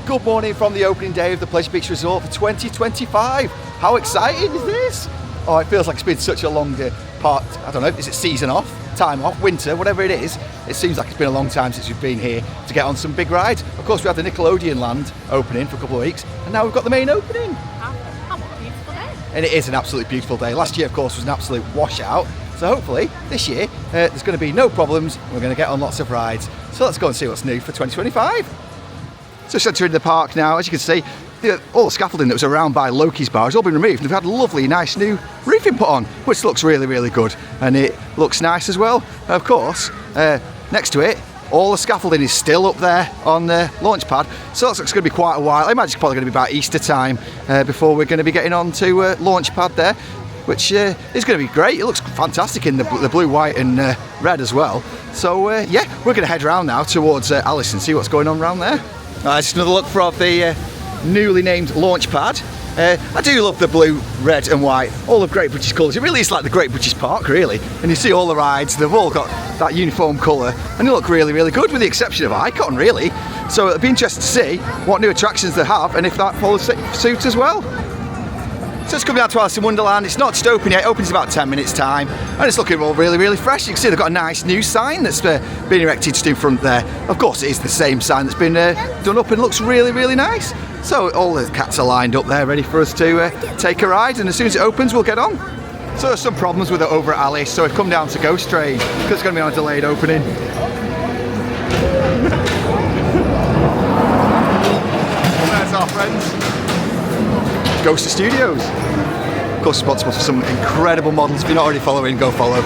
good morning from the opening day of the Pleasure Beach Resort for 2025. How exciting is this? Oh, it feels like it's been such a long part, I don't know, is it season off, time off, winter, whatever it is. It seems like it's been a long time since we've been here to get on some big rides. Of course, we had the Nickelodeon Land opening for a couple of weeks, and now we've got the main opening. What a beautiful day. And it is an absolutely beautiful day. Last year, of course, was an absolute washout. So hopefully, this year, there's going to be no problems. We're going to get on lots of rides. So let's go and see what's new for 2025. So just entering the park now. As you can see, all the scaffolding that was around by Loki's bar has all been removed. They've had lovely, nice new roofing put on, which looks really, really good. And it looks nice as well. And of course, next to it, all the scaffolding is still up there on the launch pad. So that's going to be quite a while. I imagine it's probably going to be about Easter time before we're going to be getting on to launch pad there, which is going to be great. It looks fantastic in the blue, white and red as well. So yeah, we're going to head around now towards Alice and see what's going on around there. Just another look for the newly named launch pad. I do love the blue, red and white, all of Great British colours. It really is like the Great British Park, really. And you see all the rides, they've all got that uniform colour, and they look really, really good, with the exception of Icon, really. So it'll be interesting to see what new attractions they have and if that follows suit as well. So it's coming out to Alice in Wonderland. It's not just open yet, it opens in about 10 minutes time, and it's looking all really, really fresh. You can see they've got a nice new sign that's been erected just in front there. Of course, it is the same sign that's been done up and looks really, really nice. So all the cats are lined up there ready for us to take a ride, and as soon as it opens, we'll get on. So there's some problems with it over at Alice, so we've come down to Ghost Train because it's going to be on a delayed opening. There's our friends. Ghost Studios. Of course, responsible for some incredible models. If you're not already following, go follow.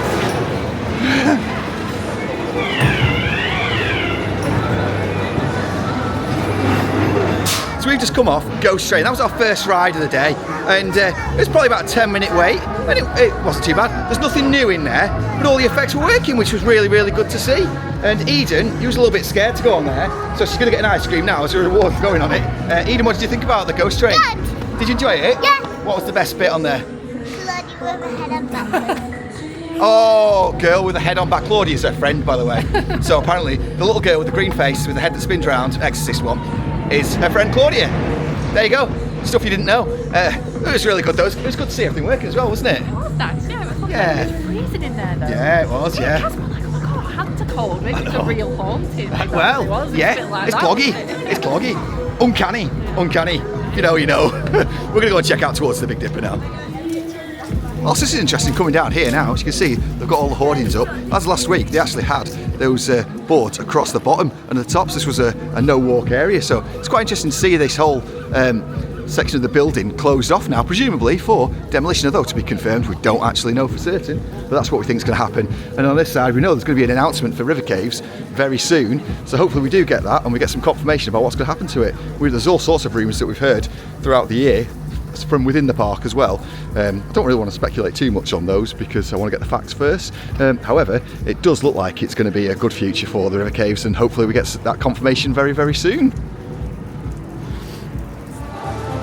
So we've just come off Ghost Train. That was our first ride of the day, and it was probably about a 10-minute wait, and it wasn't too bad. There's nothing new in there, but all the effects were working, which was really, really good to see. And Eden, he was a little bit scared to go on there, so she's going to get an ice cream now as a reward for going on it. Eden, what did you think about the Ghost Train? Good. Did you enjoy it? Yeah. What was the best bit on there? Claudia with a head on backwards. Oh, girl with a head on back. Claudia is her friend, by the way. So apparently, the little girl with the green face with the head that spins round, Exorcist one, is her friend Claudia. There you go. Stuff you didn't know. It was really good though. It was good to see everything working as well, wasn't it? It was nice, yeah. It was lovely. Yeah. It was freezing in there though. Yeah, it was, yeah. Cats were like, oh my god, hands are cold. Maybe it's a real haunting. Well, yeah, it's cloggy. It's cloggy. Uncanny. Uncanny. You know, you know. We're going to go and check out towards the Big Dipper now. Also, this is interesting coming down here now. As you can see, they've got all the hoardings up. As last week, they actually had those boards across the bottom and the tops. This was a no-walk area, so it's quite interesting to see this whole section of the building closed off now, presumably for demolition, although to be confirmed. We don't actually know for certain, but that's what we think is going to happen. And on this side, we know there's going to be an announcement for River Caves very soon, so hopefully we do get that and we get some confirmation about what's going to happen to it. There's all sorts of rumours that we've heard throughout the year from within the park as well. I don't really want to speculate too much on those because I want to get the facts first. However, it does look like it's going to be a good future for the River Caves, and hopefully we get that confirmation very, very soon.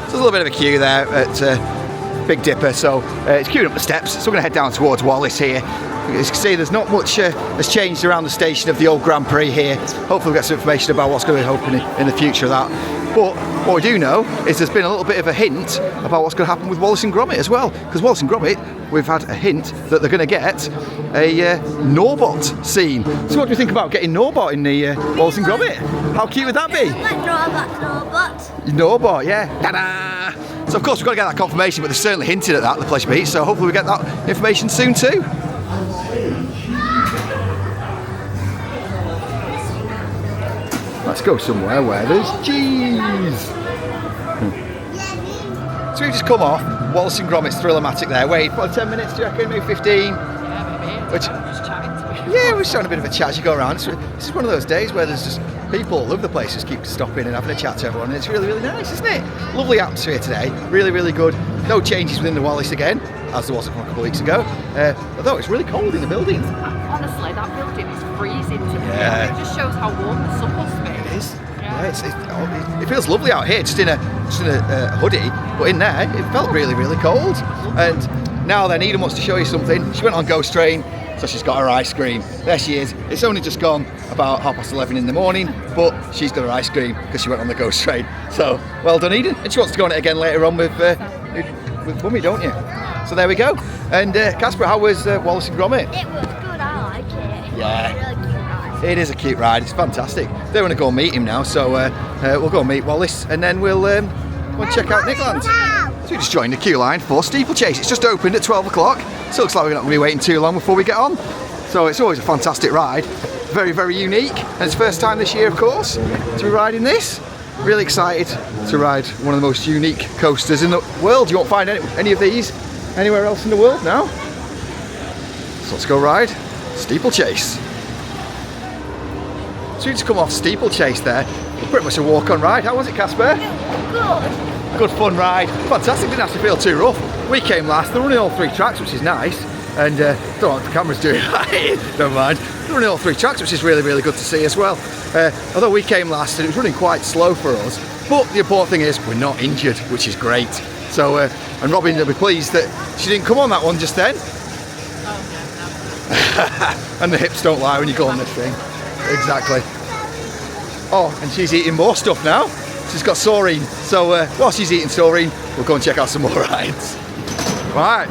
So there's a little bit of a queue there at Big Dipper, so it's queuing up the steps, so we're going to head down towards Wallace here. As you can see, there's not much has changed around the station of the old Grand Prix here. Hopefully we'll get some information about what's going to happen in the future of that. But what we do know is there's been a little bit of a hint about what's going to happen with Wallace and Gromit as well, because Wallace and Gromit, we've had a hint that they're going to get a Norbot scene. So what do you think about getting Norbot in the Wallace and Gromit? How cute would that be? Like Norbot. Norbot, yeah. Ta-da! So of course we've got to get that confirmation, but they've certainly hinted at that at the Pleasure Beach, so hopefully we get that information soon too. Let's go somewhere where there's cheese. So we've just come off Wallace and Gromit's Thrill-O-Matic there. Wait, what, 10 minutes do you reckon? Maybe 15? Yeah, maybe. Which, Just chatting to me. yeah, we're just having a bit of a chat as you go around. This is one of those days where there's just people all over the place just keep stopping and having a chat to everyone, and it's really, really nice, isn't it? Lovely atmosphere today, really, really good. No changes within the Wallace again, as there was a couple of weeks ago. Although it's really cold in the building. Honestly, that building is freezing to me. Yeah. It just shows how warm it's supposed to be. It is. Yeah, it feels lovely out here, just in a hoodie, but in there it felt really, really cold. And now then, Eden wants to show you something. She went on Ghost Train, so she's got her ice cream. There she is. It's only just gone about 11:30 in the morning, but she's got her ice cream because she went on the ghost train. So well done, Eden. And she wants to go on it again later on with Mummy, don't you? So there we go. And Casper, how was Wallace and Gromit? It was good, I like it. Yeah. Really cute ride. It is a cute ride. It's fantastic. They want to go and meet him now, so we'll go and meet Wallace, and then we'll check out Nickland. So we just joined the queue line for steeplechase. It's just opened at 12 o'clock, so it looks like we're not going to be waiting too long before we get on. So it's always a fantastic ride. Very, very unique, and it's first time this year, of course, to be riding this. Really excited to ride one of the most unique coasters in the world. You won't find any of these anywhere else in the world now. So let's go ride steeplechase. So we just come off steeplechase there. Pretty much a walk-on ride. How was it, Casper? Good. Good fun ride. Fantastic, didn't have to feel too rough. We came last, they're running all 3 tracks, which is nice. And don't know what the camera's doing. Don't mind. They're running all 3 tracks, which is really, really good to see as well. Although we came last and it was running quite slow for us. But the important thing is we're not injured, which is great. So, and Robin will be pleased that she didn't come on that one just then. And the hips don't lie when you go on this thing. Exactly. Oh, and she's eating more stuff now. She's got saurine. So while she's eating saurine, we'll go and check out some more rides. Right,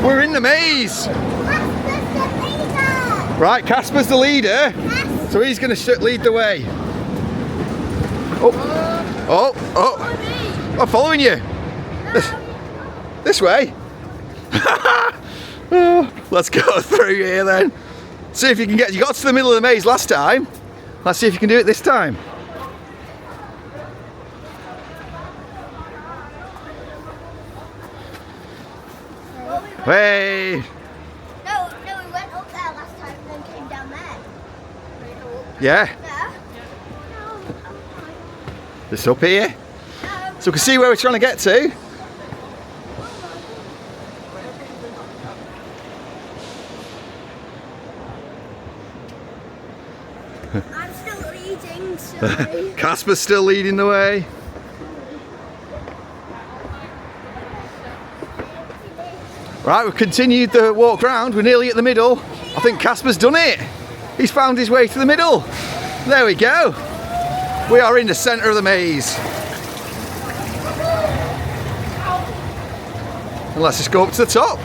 we're in the maze. Right, Casper's the leader, so he's going to lead the way. Oh, I'm following you. This way. Oh, let's go through here then. See if you can you got to the middle of the maze last time. Let's see if you can do it this time. Hey! No, we went up there last time and then came down there. Yeah? Yeah? It's up here. No. So we can see where we're trying to get to. I'm still leading, sorry. Casper's still leading the way. Right, we've continued the walk round. We're nearly at the middle. I think Casper's done it. He's found his way to the middle. There we go. We are in the centre of the maze. And let's just go up to the top.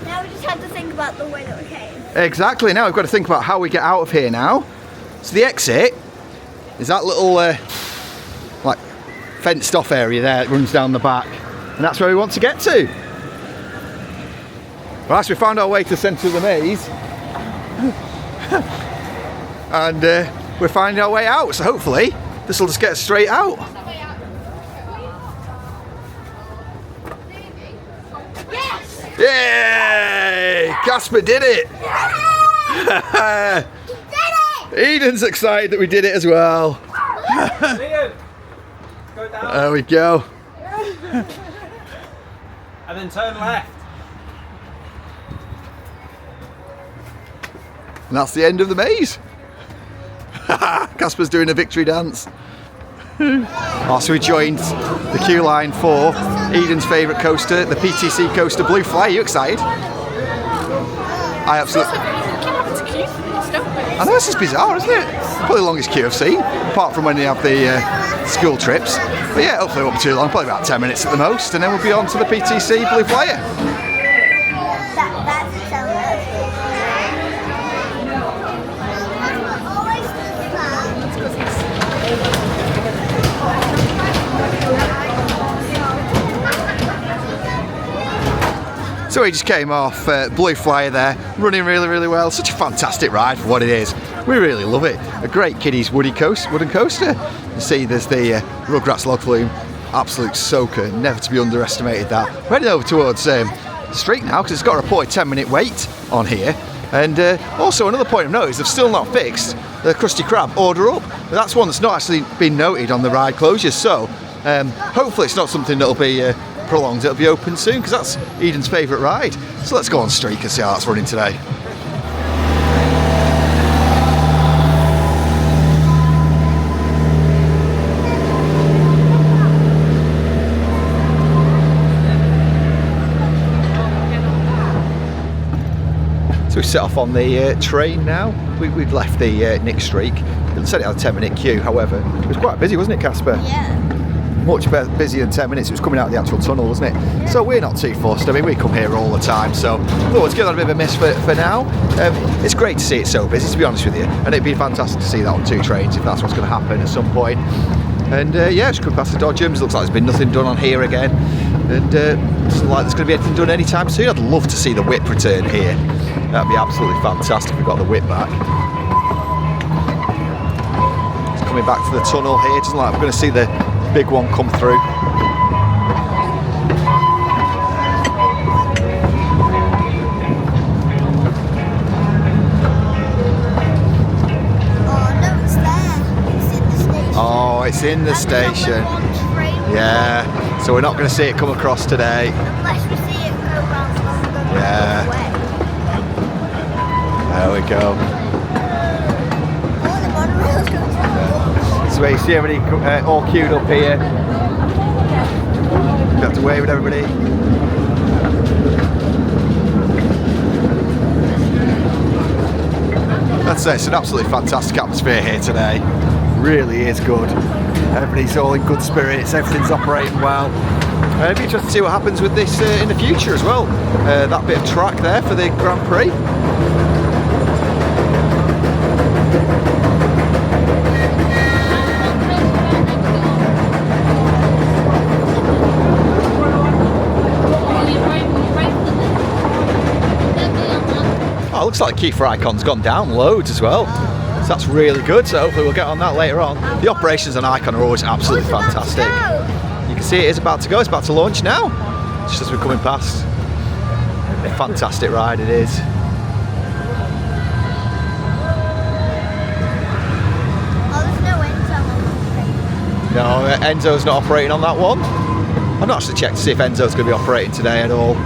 Now we just had to think about the way that we came. Exactly. Now we've got to think about how we get out of here now. So the exit is that little like fenced off area there that runs down the back, and that's where we want to get to. Right, so we found our way to the centre of the maze and we're finding our way out, so hopefully this will just get us straight out. Yes! Yay! Casper did it! Eden's excited that we did it as well. Go down. There we go. And then turn left. And that's the end of the maze. Casper's doing a victory dance. Oh, so we joined the queue line for Eden's favourite coaster, the PTC coaster Blue Fly. Are you excited? I absolutely. I know, this is bizarre, isn't it? Probably the longest queue I've seen, apart from when they have the school trips. But yeah, hopefully it won't be too long, probably about 10 minutes at the most, and then we'll be on to the PTC Blue Flyer. That's so So we just came off Blue Flyer there, running really, really well. Such a fantastic ride for what it is. We really love it. A great kiddies wooden coaster. You see there's the Rugrats log flume. Absolute soaker, never to be underestimated that. We're heading over towards the street now because it's got a reported 10-minute wait on here. And also another point of note is they've still not fixed the Krusty Krab Order Up. That's one that's not actually been noted on the ride closures. So hopefully it's not something that'll be prolonged. It'll be open soon because that's Eden's favourite ride. So let's go on streak and see how that's running today. set off on the train now. We'd left the Nick Streak. It said it had a 10-minute queue, however, it was quite busy, wasn't it, Casper? Yeah. Much busier than 10 minutes. It was coming out of the actual tunnel, wasn't it? Yeah. So we're not too fussed. I mean, we come here all the time, so let's give that a bit of a miss for now. It's great to see it so busy, to be honest with you, and it'd be fantastic to see that on 2 trains if that's what's going to happen at some point. And yeah, just coming past the Dodgems. Looks like there's been nothing done on here again, and doesn't look like there's going to be anything done anytime soon. I'd love to see the whip return here. That'd be absolutely fantastic if we got the whip back. It's coming back to the tunnel here. Doesn't look like we're going to see the big one come through. Oh, it's in the station. Yeah, so we're not going to see it come across today. Unless we see it go round the Yeah. way. There we go. Oh, the monorail's going to So you see everybody all queued up here. You have to wave at everybody. That's it. It's an absolutely fantastic atmosphere here today. Really is good. Everybody's all in good spirits. Everything's operating well. It'd be interesting to see what happens with this in the future as well. That bit of track there for the Grand Prix. Oh, it looks like the key for Icon's gone down loads as well. So that's really good. So hopefully we'll get on that later on. The operations on Icon are always absolutely fantastic. You can see it is about to go. It's about to launch now. Just as we're coming past. A fantastic ride it is. No, Enzo's not operating on that one. I've not actually checked to see if Enzo's going to be operating today at all.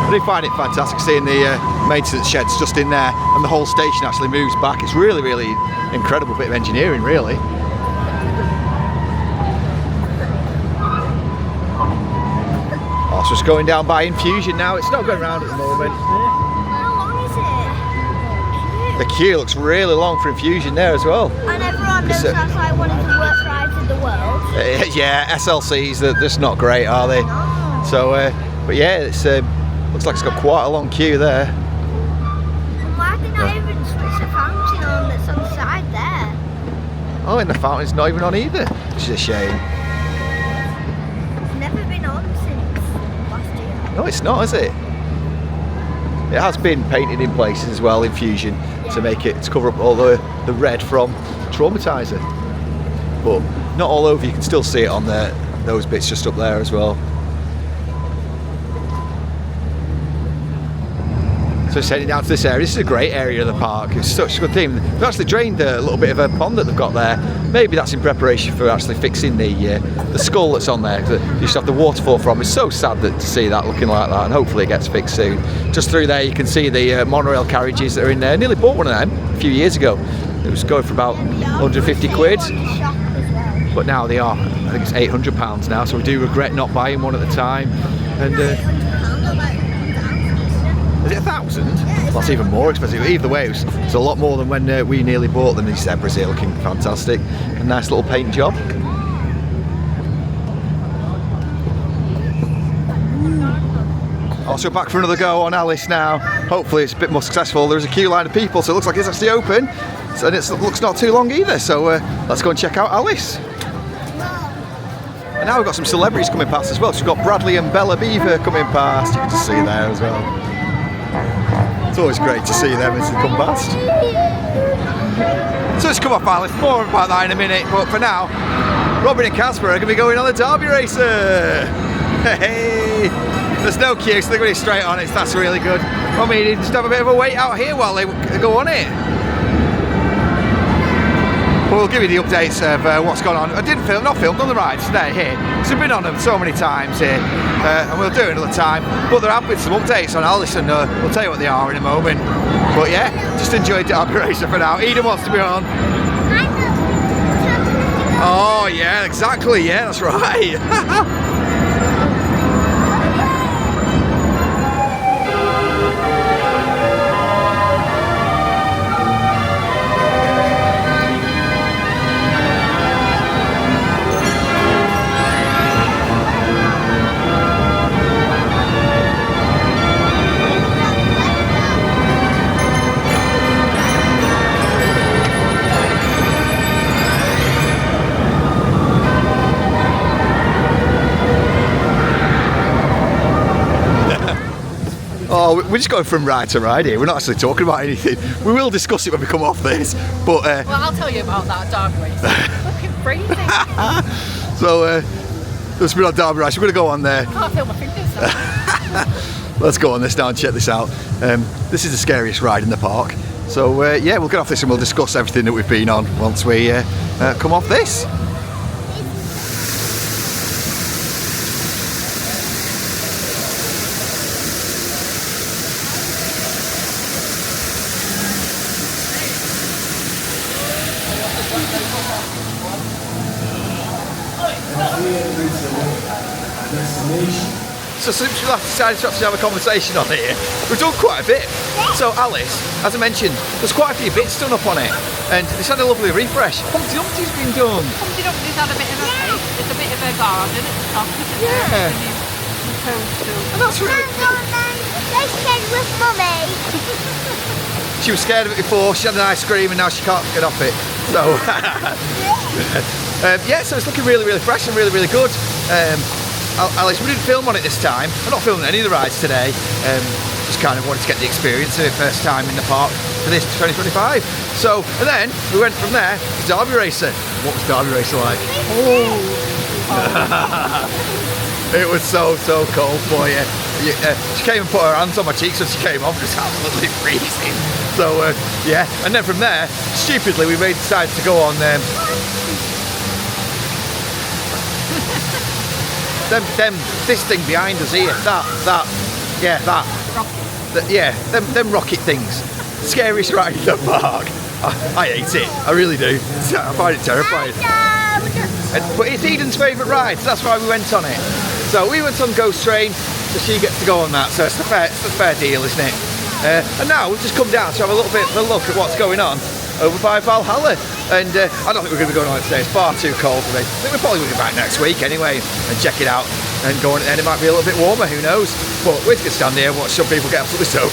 I do find it fantastic seeing the maintenance sheds just in there and the whole station actually moves back. It's really, really incredible bit of engineering, really. Oh, so it's going down by Infusion now. It's not going round at the moment. How long is it? The queue looks really long for Infusion there as well. And everyone knows that's like one of the worst rides in the world. Yeah, SLCs, they're just not great, are they? No. So, but yeah, it's looks like it's got quite a long queue there. And why did I even switch the fountain on that's on the side there? Oh, and the fountain's not even on either, which is a shame. It's never been on since last year. No, it's not, is it? It has been painted in places as well, Infusion, to make it, to cover up all the red from Traumatizer. But not all over, you can still see it on those bits just up there as well. So just heading down to this area. This is a great area of the park. It's such a good thing. They've actually drained a little bit of a pond that they've got there. Maybe that's in preparation for actually fixing the skull that's on there that you used to have the waterfall from. It's so sad to see that looking like that, and hopefully it gets fixed soon. Just through there you can see the monorail carriages that are in there. Nearly bought one of them a few years ago. It was going for about 150 quid. But now they are, I think it's £800 now, so we do regret not buying one at the time. And is it 1,000? Well, that's even more expensive. Either way, it's a lot more than when we nearly bought them. These zebras here looking fantastic. A nice little paint job. Also back for another go on Alice now. Hopefully it's a bit more successful. There's a queue line of people, so it looks like it's actually open. And it looks not too long either, so let's go and check out Alice. And now we've got some celebrities coming past as well. So we've got Bradley and Bella Beaver coming past. You can just see there as well. It's always great to see them as they come past. So let's come off Alice, more about that in a minute, but for now, Robin and Casper are going to be going on the Derby Racer. Hey! There's no queue, so they're going straight on it, so that's really good. I mean, you just have a bit of a wait out here while they go on it. We'll give you the updates of what's going on. I didn't film, not filmed on the rides today here, because we've been on them so many times here, and we'll do it another time. But there have been some updates on Alice, and we'll tell you what they are in a moment. But yeah, just enjoy Derby Racer for now. Eden wants to be on. Oh yeah, exactly, yeah, that's right. So we're just going from ride to ride here. We're not actually talking about anything. We will discuss it when we come off this. But Well, I'll tell you about that derby race. Fucking freezing. so there's been on Derby Race. We're going to go on there. Can't feel my fingers. Let's go on this now and check this out. This is the scariest ride in the park. So yeah, we'll get off this and we'll discuss everything that we've been on once we come off this. So since we last decided to actually have a conversation on here, we've done quite a bit. So Alice, as I mentioned, there's quite a few bits done up on it, and it's had a lovely refresh. Humpty Dumpty's been done. Humpty Dumpty's had a bit of a taste. It's a bit of a garden at the top, isn't it? Yeah. And that's really. Let's get with Mummy. She was scared of it before. She had an ice cream, and now she can't get off it. So yeah, so it's looking really, really fresh and really, really good. Alice, we didn't film on it this time. I'm not filming any of the rides today. Just kind of wanted to get the experience of it first time in the park for this 2025. So, and then we went from there to Derby Racer. What was Derby Racer like? It was so cold for you. She came and put her hands on my cheeks when she came off. It was absolutely freezing. So yeah, and then from there, stupidly, we decided to go on this thing behind us here, them rocket things. Scariest ride in the park. I hate it, I really do. I find it terrifying. But it's Eden's favourite ride, so that's why we went on it. So we went on Ghost Train, so she gets to go on that, so it's a fair deal, isn't it? And now we've just come down to have a little bit of a look at what's going on over by Valhalla. And I don't think we're going to be going on it today, it's far too cold for me. I think we're probably going to be back next week anyway and check it out and go on it then. It might be a little bit warmer, who knows? But we're just going to stand here and watch some people get absolutely soaked.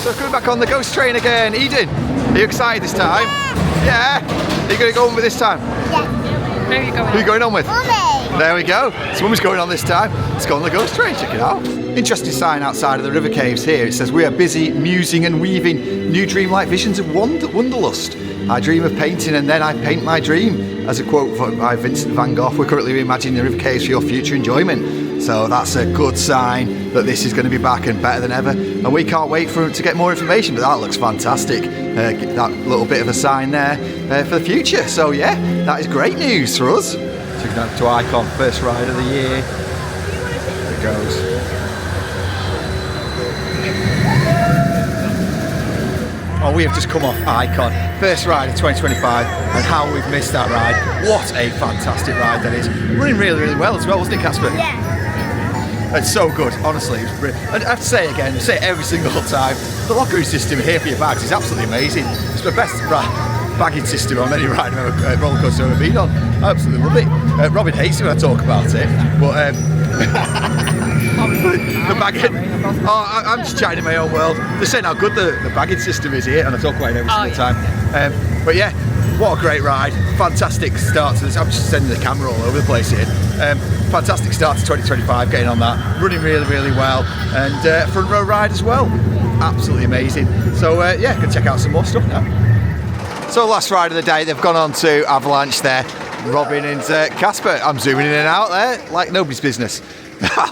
So coming back on the Ghost Train again. Eden, are you excited this time? Yeah? Are you going to go on with this time? Yeah. Where are you going? Who are you going on with? Mummy. There we go. So Mummy's going on this time. Let's go on the Ghost Train, check it out. Interesting sign outside of the river caves here. It says, "We are busy musing and weaving new dreamlike visions of wanderlust. I dream of painting and then I paint my dream." As a quote by Vincent van Gogh, "We're currently reimagining the river caves for your future enjoyment." So that's a good sign that this is going to be back and better than ever. And we can't wait to get more information, but that looks fantastic. That little bit of a sign there for the future. So yeah, that is great news for us. Taking that to Icon, first ride of the year. There it goes. Oh, we have just come off Icon, first ride of 2025, and how we've missed that ride. What a fantastic ride that is. Running really, really well as well, wasn't it, Casper? Yeah. It's so good, honestly. It was brilliant. And I have to say again, say it every single time, the lockering system here for your bags is absolutely amazing. It's the best bagging system on any ride roller coaster I've ever been on. I absolutely love it. Robin hates it when I talk about it, but the bagging. Oh, I'm just chatting in my own world. They're saying how good the bagging system is here, and I talk about it every single time. But yeah, what a great ride! Fantastic start to this. I'm just sending the camera all over the place here. Fantastic start to 2025. Getting on that, running really, really well, and front row ride as well. Absolutely amazing. So yeah, can check out some more stuff now. So last ride of the day, they've gone on to Avalanche there. Robin and Casper. I'm zooming in and out there like nobody's business.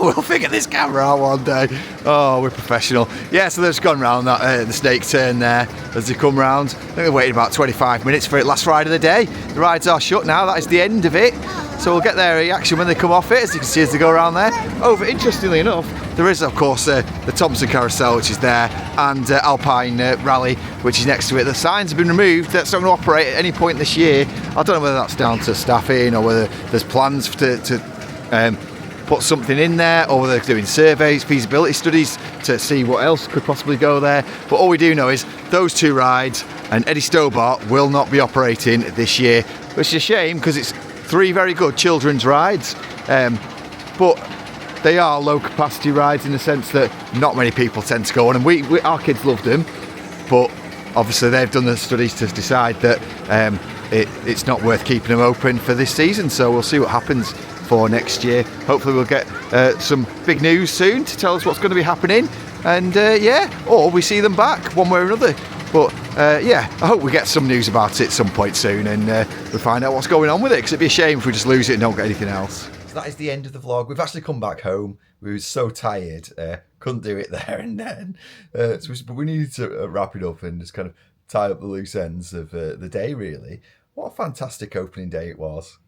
We'll figure this camera out one day. Oh, we're professional. Yeah, so they've just gone round that the snake turn there as they come round. I think they waited about 25 minutes for it last ride of the day. The rides are shut now, that is the end of it. So we'll get their reaction when they come off it, as you can see as they go around there. Interestingly enough, there is of course the Thompson Carousel, which is there, and Alpine Rally, which is next to it. The signs have been removed. That's not going to operate at any point this year. I don't know whether that's down to staffing or whether there's plans to put something in there, or whether they're doing surveys, feasibility studies to see what else could possibly go there. But all we do know is those two rides and Eddie Stobart will not be operating this year, which is a shame because it's three very good children's rides, but they are low capacity rides in the sense that not many people tend to go on, and our kids loved them, but obviously they've done the studies to decide that it's not worth keeping them open for this season. So we'll see what happens for next year. Hopefully we'll get some big news soon to tell us what's going to be happening. and or we see them back one way or another. But I hope we get some news about it some point soon, and we find out what's going on with it, because it'd be a shame if we just lose it and don't get anything else. So that is the end of the vlog. We've actually come back home. We were so tired, couldn't do it there and then. But we needed to wrap it up and just kind of tie up the loose ends of the day, really. What a fantastic opening day it was.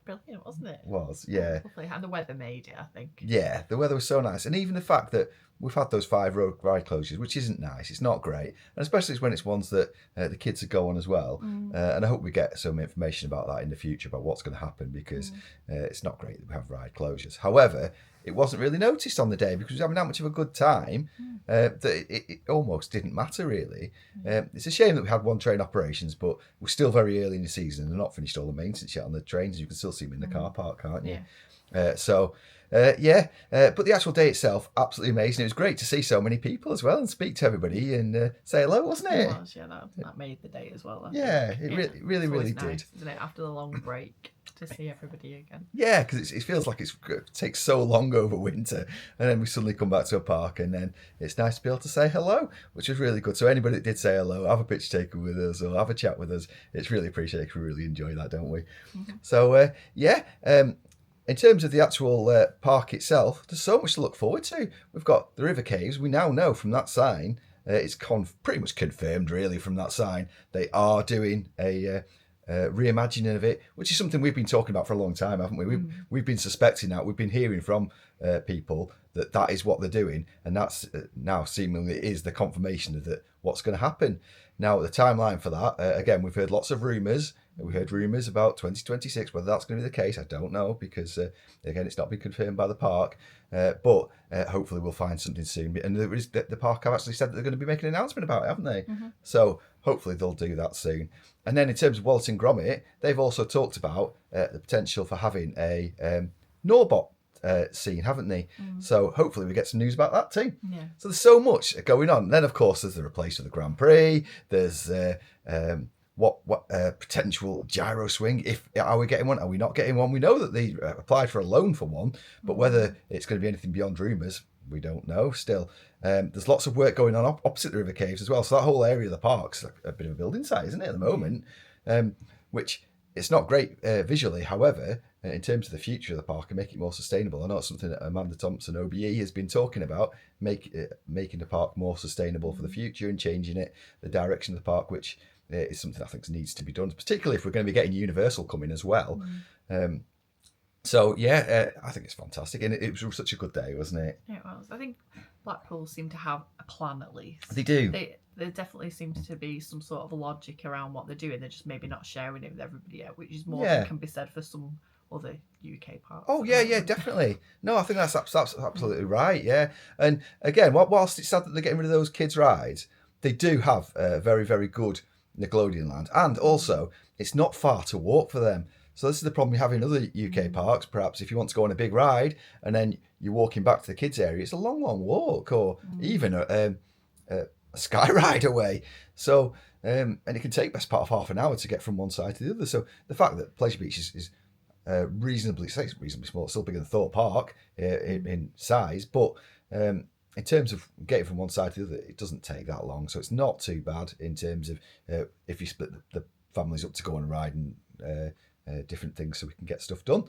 Brilliant, wasn't it? It was, yeah. Lovely. And the weather made it, I think. Yeah, the weather was so nice. And even the fact that we've had those 5 road ride closures, which isn't nice, it's not great. And especially when it's ones that the kids would go on as well. And I hope we get some information about that in the future, about what's going to happen, because it's not great that we have ride closures. However, it wasn't really noticed on the day because we were having that much of a good time that it almost didn't matter, really. It's a shame that we had 1 train operations, but we're still very early in the season and they're not finished all the maintenance yet on the trains. You can still see them in the car park, can't you? Yeah. But the actual day itself, absolutely amazing. It was great to see so many people as well and speak to everybody and say hello, wasn't it? It was, yeah, that made the day as well. It really nice, did. Isn't it? After the long break, to see everybody again. Yeah, because it feels like it takes so long over winter, and then we suddenly come back to a park, and then it's nice to be able to say hello, which was really good. So anybody that did say hello, have a picture taken with us or have a chat with us, it's really appreciated. We really enjoy that, don't we? So in terms of the actual park itself, there's so much to look forward to. We've got the river caves. We now know from that sign, it's pretty much confirmed really from that sign, they are doing a reimagining of it, which is something we've been talking about for a long time, haven't we? We've been suspecting that. We've been hearing from people that is what they're doing, and that's now seemingly is the confirmation of what's going to happen. Now, the timeline for that, again, we've heard lots of rumours. We heard rumours about 2026. Whether that's going to be the case, I don't know, because again, it's not been confirmed by the park. But hopefully, we'll find something soon. And the park have actually said that they're going to be making an announcement about it, haven't they? So hopefully, they'll do that soon. And then in terms of Wallet and Gromit, they've also talked about the potential for having a Norbot scene, haven't they? So hopefully we get some news about that too. Yeah. So there's so much going on. And then of course there's the replace of the Grand Prix. There's what potential gyro swing. Are we getting one? Are we not getting one? We know that they applied for a loan for one, but whether it's going to be anything beyond rumours, we don't know still. There's lots of work going on opposite the river caves as well. So that whole area of the park's a bit of a building site, isn't it, at the moment? Which it's not great visually. However, in terms of the future of the park and making it more sustainable, I know it's something that Amanda Thompson, OBE, has been talking about, making the park more sustainable for the future and changing the direction of the park, which is something I think needs to be done, particularly if we're going to be getting Universal coming as well. So I think it's fantastic, and it was such a good day, wasn't it? It was. I think Blackpool seem to have a plan at least. They do. There definitely seems to be some sort of logic around what they're doing. They're just maybe not sharing it with everybody yet, which is more than can be said for some other UK parks. Oh yeah, definitely. No, I think that's absolutely right. Yeah, and again, whilst it's sad that they're getting rid of those kids' rides, they do have very, very good Nickelodeon land, and also it's not far to walk for them. So this is the problem you have in other UK parks. Perhaps if you want to go on a big ride and then you're walking back to the kids area, it's a long walk, or even a sky ride away. So and it can take best part of half an hour to get from one side to the other. So the fact that Pleasure Beach is reasonably small, it's still bigger than Thorpe Park in size, but in terms of getting from one side to the other, it doesn't take that long. So it's not too bad in terms of if you split the families up to go on a ride and different things, so we can get stuff done.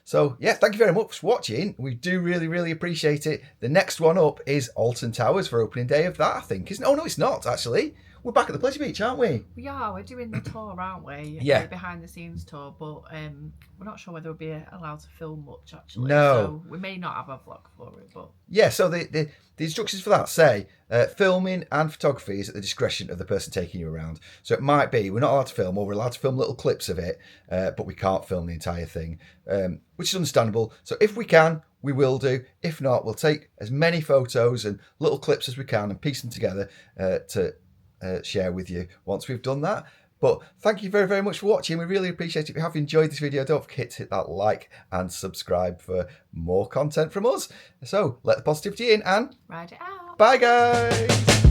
So yeah, thank you very much for watching. We do really appreciate it. The next one up is Alton Towers for opening day of that, I think, isn't it? Oh no, it's not actually. We're back at the Pleasure Beach, aren't we? We are. We're doing the tour, aren't we? Yeah. The behind the scenes tour, but we're not sure whether we'll be allowed to film much, actually. No. So we may not have a vlog for it, but... Yeah, so the instructions for that say filming and photography is at the discretion of the person taking you around. So it might be we're not allowed to film, or we're allowed to film little clips of it, but we can't film the entire thing, which is understandable. So if we can, we will do. If not, we'll take as many photos and little clips as we can and piece them together to share with you once we've done that. But thank you very much for watching. We really appreciate it. If you have enjoyed this video, don't forget to hit that like and subscribe for more content from us. So let the positivity in and ride it out. Bye guys.